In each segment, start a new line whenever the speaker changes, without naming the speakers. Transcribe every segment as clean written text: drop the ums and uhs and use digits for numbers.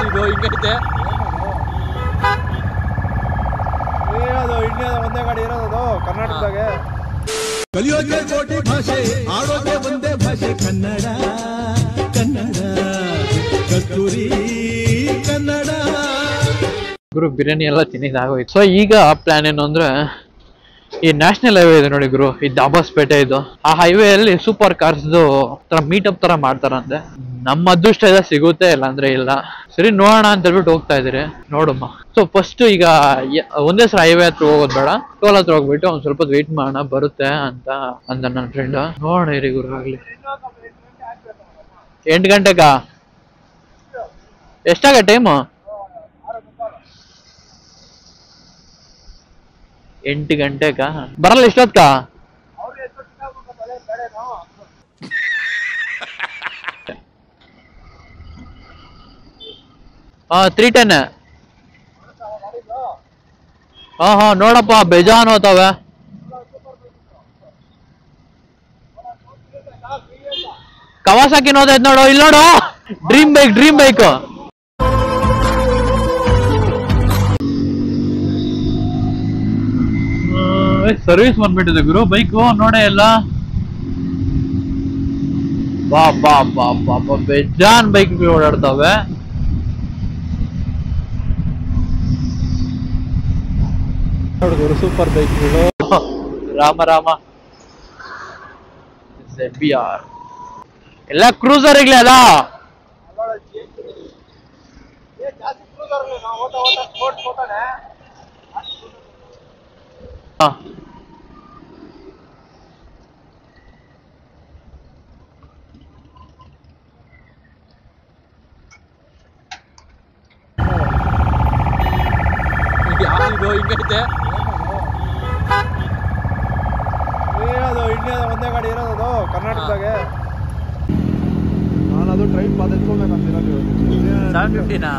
ಇದು ಹಿಂಗೈತೆ
ಅದು ಇಂಡಿಯಾದ ಒಂದೇ ಗಾಡಿ ಇರೋದು ಕರ್ನಾಟಕದಾಗೆ.
ಕಲಿಯೋಕೆ ಕೋಟಿ ಭಾಷೆ ಆಡೋಕೆ ಒಂದೇ ಭಾಷೆ ಕನ್ನಡ ಕನ್ನಡ ಕಸ್ತೂರಿ ಕನ್ನಡ.
ಗುರು ಬಿರಿಯಾನಿ ಎಲ್ಲ ತಿನ್ನಿದಾಗೋಯ್ತು. ಸೊ ಈಗ ಪ್ಲಾನ್ ಏನು ಅಂದ್ರೆ ಈ ನ್ಯಾಷನಲ್ ಹೈವೇ ಇದೆ ನೋಡಿ ಗುರು, ಈ ದಾಬಾಸ್ಪೇಟೆ ಇದು. ಆ ಹೈವೇ ಅಲ್ಲಿ ಸೂಪರ್ ಕಾರ್ಸ್ದು ತರ ಮೀಟಪ್ ತರ ಮಾಡ್ತಾರಂತೆ. ನಮ್ಮ ಅದೃಷ್ಟ ಇದೆ ಸಿಗುತ್ತೆ, ಇಲ್ಲ ಅಂದ್ರೆ ಇಲ್ಲ. ಸರಿ ನೋಡೋಣ ಅಂತ ಹೇಳ್ಬಿಟ್ಟು ಹೋಗ್ತಾ ಇದೀರಿ, ನೋಡಮ್ಮ. ಸೊ ಫಸ್ಟ್ ಈಗ ಒಂದೇ ಸಲ ಹೈವೇ ಹತ್ರ ಹೋಗೋದು ಬೇಡ, ಟೋಲ್ ಹತ್ರ ಹೋಗ್ಬಿಟ್ಟು ಒಂದ್ ಸ್ವಲ್ಪ ವೇಟ್ ಮಾಡೋಣ ಬರುತ್ತೆ ಅಂತ ಅಂದ ನನ್ನ ಫ್ರೆಂಡ್. ನೋಡೋಣ ಇರಿ ಗುರು ಆಗ್ಲಿ. 8 ಗಂಟೆಗ ಎಷ್ಟಾಗ ಟೈಮು? 8 ಗಂಟೆಗ ಬರಲ್ಲ. ಎಷ್ಟೊತ್ಕ? 3:10. ಹಾ ನೋಡಪ್ಪ ಬೇಜಾನ್ ಹೋತಾವೆ. ಕವಾಸಾಕಿ ನೋದೈತ್ ನೋಡು, ಇಲ್ಲಿ ನೋಡು, ಡ್ರೀಮ್ ಬೈಕ್. ಸರ್ವಿಸ್ ಬಂದ್ಬಿಟ್ಟಿದೆ ಗುರು ಬೈಕು, ನೋಡೇ ಎಲ್ಲ. ಬಾ ಬೇಜಾನ್ ಬೈಕ್ ಓಡಾಡ್ತಾವೆ.
ನೋಡಿದ್ರು ಸೂಪರ್ ಬೈಕ್ಗಳು.
ರಾಮ ZBR ಎಲ್ಲ ಕ್ರೂಸರ್ ಇಗ್ಲಿ ಅಲ್ಲ. ಇದು ಹಿಂಗೈತೆ
ಅದು ಇಂಡಿಯಾದ ಒಂದೇ ಗಾಡಿ ಇರೋದು ಕರ್ನಾಟಕದಾಗೆ. ನಾನು ಅದು ಟ್ರೈನ್ ಪಾದ ಎತ್ಕೊಬೇಕಂತಿರೋದು.
750ನಾ?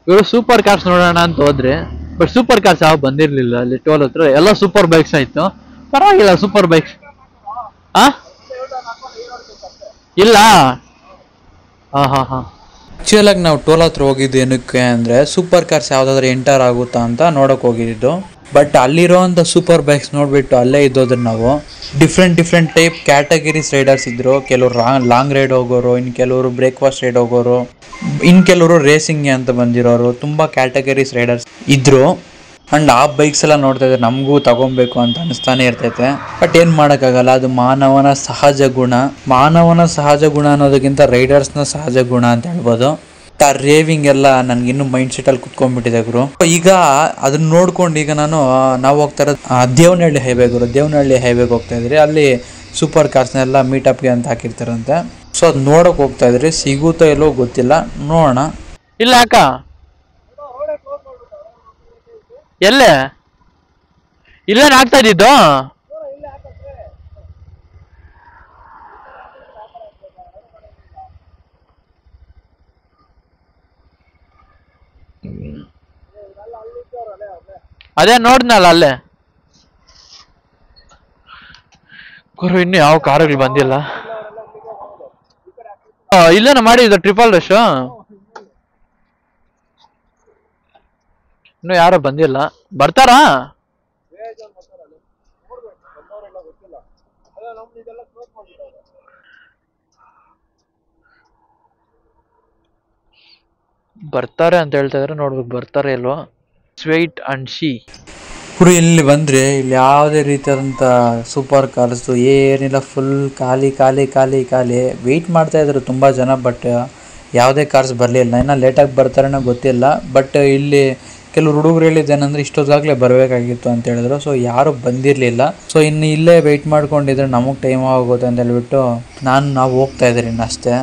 ಇವರು ಸೂಪರ್ ಕಾರ್ಸ್ ನೋಡೋಣ ಅಂತ ಹೋದ್ರೆ, ಬಟ್ ಸೂಪರ್ ಕಾರ್ಸ್ ಯಾವ ಬಂದಿರ್ಲಿಲ್ಲ ಅಲ್ಲಿ ಟೋಲ್ ಹತ್ರ. ಎಲ್ಲ ಸೂಪರ್ ಬೈಕ್ಸ್ ಆಯ್ತು, ಪರವಾಗಿಲ್ಲ ಸೂಪರ್ ಬೈಕ್ಸ್. ಇಲ್ಲ
ಆಕ್ಚುಲ್ ಆಗಿ ನಾವು ಟೋಲ್ ಹತ್ರ ಹೋಗಿದ್ದು ಏನಕ್ಕೆ ಅಂದ್ರೆ ಸೂಪರ್ ಕಾರ್ಸ್ ಯಾವ್ದಾದ್ರು ಎಂಟರ್ ಆಗುತ್ತಾ ಅಂತ ನೋಡಕ್ ಹೋಗಿದ್ದು. ಬಟ್ ಅಲ್ಲಿರೋಂಥ ಸೂಪರ್ ಬೈಕ್ಸ್ ನೋಡ್ಬಿಟ್ಟು ಅಲ್ಲೇ ಇದ್ದೋದ್ರ ನಾವು. ಡಿಫ್ರೆಂಟ್ ಟೈಪ್ ಕ್ಯಾಟಗರೀಸ್ ರೈಡರ್ಸ್ ಇದ್ರು. ಕೆಲವರು ಲಾಂಗ್ ರೈಡ್ ಹೋಗೋರು, ಇನ್ನು ಕೆಲವರು ಬ್ರೇಕ್ಫಾಸ್ಟ್ ರೈಡ್ ಹೋಗೋರು, ಇನ್ನು ಕೆಲವರು ರೇಸಿಂಗ್ ಅಂತ ಬಂದಿರೋರು. ತುಂಬ ಕ್ಯಾಟಗರೀಸ್ ರೈಡರ್ಸ್ ಇದ್ರು. ಅಂಡ್ ಆ ಬೈಕ್ಸ್ ಎಲ್ಲ ನೋಡ್ತಾ ಇದ್ರೆ ನಮಗೂ ತಗೊಬೇಕು ಅಂತ ಅನಿಸ್ತಾನೆ ಇರ್ತೈತೆ. ಬಟ್ ಏನು ಮಾಡೋಕ್ಕಾಗಲ್ಲ, ಅದು ಮಾನವನ ಸಹಜ ಗುಣ. ಮಾನವನ ಸಹಜ ಗುಣ ಅನ್ನೋದಕ್ಕಿಂತ ರೈಡರ್ಸ್ನ ಸಹಜ ಗುಣ ಅಂತ ಹೇಳ್ಬೋದು. ಆ ರೇವಿಂಗ್ ಎಲ್ಲ ನನಗಿನ್ನೂ ಮೈಂಡ್ ಸೆಟಲ್ಲಿ ಕುತ್ಕೊಂಡ್ಬಿಟ್ಟಿದೆ ಗುರು. ಈಗ ಅದನ್ನ ನೋಡ್ಕೊಂಡು ಈಗ ನಾವು ಹೋಗ್ತಾ ಇರೋದು ದೇವನಹಳ್ಳಿ ಹೈವೇ ಗುರು. ದೇವನಹಳ್ಳಿ ಹೈವೇಗೆ ಹೋಗ್ತಾ ಇದ್ರಿ. ಅಲ್ಲಿ ಸೂಪರ್ ಕಾರ್ಸ್ನೆಲ್ಲ ಮೀಟಪ್ಗೆ ಅಂತ ಹಾಕಿರ್ತಾರಂತೆ. ಸೊ ಅದು ನೋಡೋಕೆ ಹೋಗ್ತಾ ಇದ್ರಿ. ಸಿಗುತ್ತೋ ಇಲ್ಲೋ ಗೊತ್ತಿಲ್ಲ, ನೋಡೋಣ.
ಇಲ್ಲ ಅಕ್ಕ, ಎಲ್ಲೇ ಇಲ್ಲೇನು ಆಗ್ತಾ ಇದ್ದಿದ್ದು? ಅದೇ ನೋಡ್ನಲ್ಲ ಅಲ್ಲೇ ಗುರು. ಇನ್ನು ಯಾವ ಕಾರುಗಳು ಬಂದಿಲ್ಲ. ಇಲ್ಲೇನ ಮಾಡಿದ್ದು ಟ್ರಿಪಲ್ ರಶ್. ಇನ್ನು ಯಾರು ಬಂದಿಲ್ಲ. ಬರ್ತಾರಾ? ಬರ್ತಾರೆ ಅಂತ ಹೇಳ್ತಾ ಇದ್ರೆ ನೋಡ್ಬೇಕು ಬರ್ತಾರೆ ಇಲ್ವಾ. Wait and C.
ಗುರು ಇಲ್ಲಿ ಬಂದರೆ ಇಲ್ಲಿ ಯಾವುದೇ ರೀತಿಯಾದಂಥ ಸೂಪರ್ ಕಾರ್ಸು ಏನಿಲ್ಲ, ಫುಲ್ ಖಾಲಿ ಖಾಲಿ ಖಾಲಿ ಖಾಲಿ. ವೆಯ್ಟ್ ಮಾಡ್ತಾಯಿದ್ರು ತುಂಬ ಜನ, ಬಟ್ ಯಾವುದೇ ಕಾರ್ಸ್ ಬರಲಿಲ್ಲ. ಇನ್ನು ಲೇಟಾಗಿ ಬರ್ತಾರೇನೋ ಗೊತ್ತಿಲ್ಲ. ಬಟ್ ಇಲ್ಲಿ ಕೆಲವು ಹುಡುಗರು ಹೇಳಿದ್ದೇನೆಂದರೆ ಇಷ್ಟೊತ್ತಾಗಲೇ ಬರಬೇಕಾಗಿತ್ತು ಅಂತ ಹೇಳಿದ್ರು. ಸೊ ಯಾರೂ ಬಂದಿರಲಿಲ್ಲ. ಸೊ ಇನ್ನು ಇಲ್ಲೇ ವೆಯ್ಟ್ ಮಾಡ್ಕೊಂಡಿದ್ರೆ ನಮಗೆ ಟೈಮ್ ಆಗೋಗುತ್ತೆ ಅಂತ ಹೇಳ್ಬಿಟ್ಟು ನಾವು ಹೋಗ್ತಾ ಇದ್ದೀರಿ ಇನ್ನು ಅಷ್ಟೇ.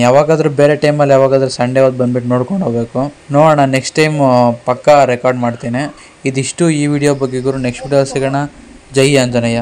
ಯಾವಾಗಾದರೂ ಬೇರೆ ಟೈಮಲ್ಲಿ ಯಾವಾಗಾದ್ರೂ ಸಂಡೇ ಹೊತ್ತು ಬಂದುಬಿಟ್ಟು ನೋಡ್ಕೊಂಡು ಹೋಗಬೇಕು. ನೋಡೋಣ, ನೆಕ್ಸ್ಟ್ ಟೈಮ್ ಪಕ್ಕಾ ರೆಕಾರ್ಡ್ ಮಾಡ್ತೀನಿ. ಇದಿಷ್ಟು ಈ ವಿಡಿಯೋ ಬಗ್ಗೆ ಗುರು. ನೆಕ್ಸ್ಟ್ ವಿಡಿಯೋ ಸಿಗೋಣ. ಜೈ ಆಂಜನೇಯ.